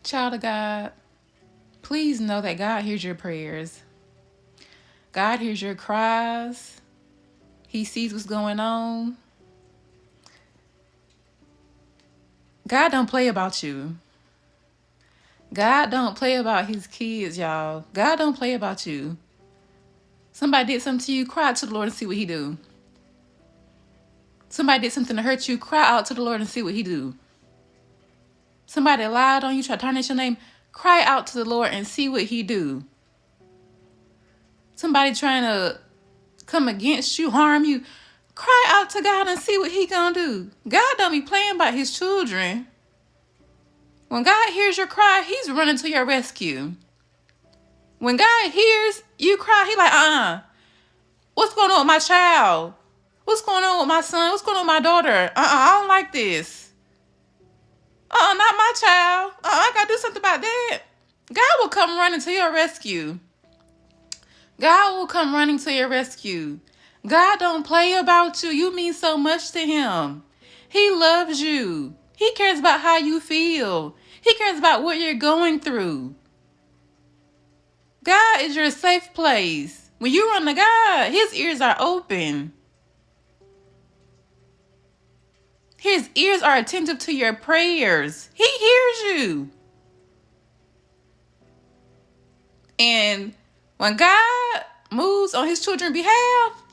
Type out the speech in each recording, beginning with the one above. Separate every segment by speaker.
Speaker 1: Child of God, please know that God hears your prayers. God hears your cries. He sees what's going on. God don't play about you. God don't play about his kids, y'all. God don't play about you. Somebody did something to you, cry out to the Lord and see what he do. Somebody did something to hurt you, cry out to the Lord and see what he do. Somebody lied on you, try to tarnish your name, cry out to the Lord and see what he do. Somebody trying to come against you, harm you, cry out to God and see what he gonna do. God don't be playing about his children. When God hears your cry, he's running to your rescue. When God hears you cry, he like, what's going on with my child? What's going on with my son? What's going on with my daughter? I don't like this. Not my child. I gotta do something about that. God will come running to your rescue. God will come running to your rescue. God don't play about you. You mean so much to him. He loves you. He cares about how you feel. He cares about what you're going through. God is your safe place. When you run to God, his ears are open. His ears are attentive to your prayers. He hears you. And when God moves on his children's behalf,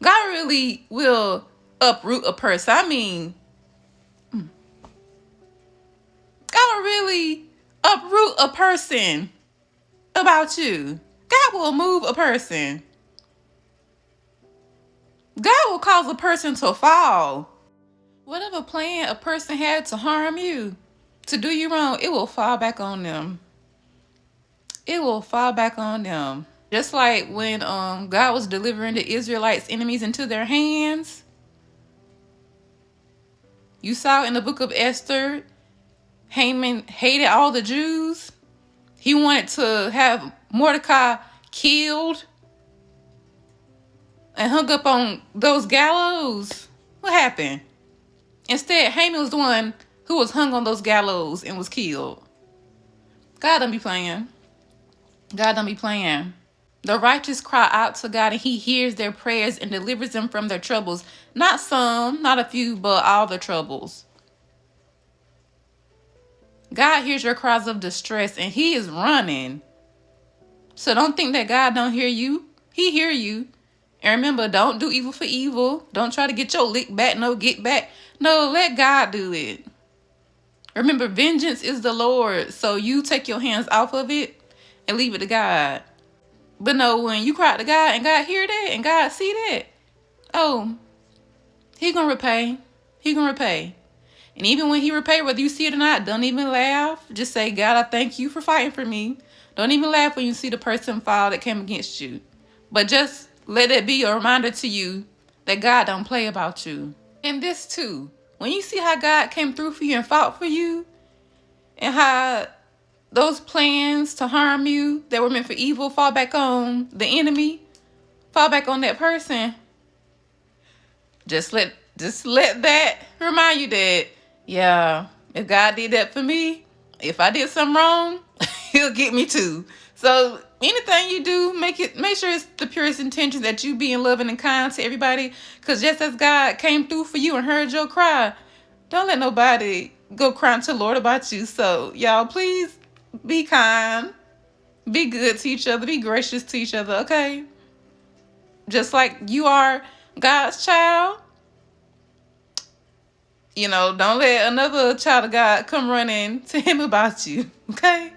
Speaker 1: God really will uproot a person. I mean, God will really uproot a person about you. God will move a person. God will cause a person to fall. Whatever plan a person had to harm you, to do you wrong, it will fall back on them. It will fall back on them. Just like when God was delivering the Israelites' enemies into their hands. You saw in the book of Esther, Haman hated all the Jews. He wanted to have Mordecai killed and hung up on those gallows. What happened? Instead, Haman was the one who was hung on those gallows and was killed. God don't be playing. God don't be playing. The righteous cry out to God and he hears their prayers and delivers them from their troubles. Not some, not a few, but all the troubles. God hears your cries of distress and he is running. So don't think that God don't hear you. He hear you. And remember, don't do evil for evil. Don't try to get your lick back. No, get back. No, let God do it. Remember, vengeance is the Lord. So you take your hands off of it and leave it to God. But no, when you cry to God and God hear that and God see that, oh, he gonna repay. He gonna repay. And even when he repay, whether you see it or not, don't even laugh. Just say, God, I thank you for fighting for me. Don't even laugh when you see the person fall that came against you. But just let it be a reminder to you that God don't play about you. And this too, when you see how God came through for you and fought for you, and how those plans to harm you that were meant for evil fall back on the enemy, fall back on that person, just let that remind you that, yeah, if God did that for me, if I did something wrong, he'll get me too. So anything you do, make sure it's the purest intention that you being loving and kind to everybody. Because just as God came through for you and heard your cry, don't let nobody go crying to the Lord about you. So y'all, please be kind, be good to each other, be gracious to each other, okay? Just like you are God's child. Don't let another child of God come running to him about you, okay?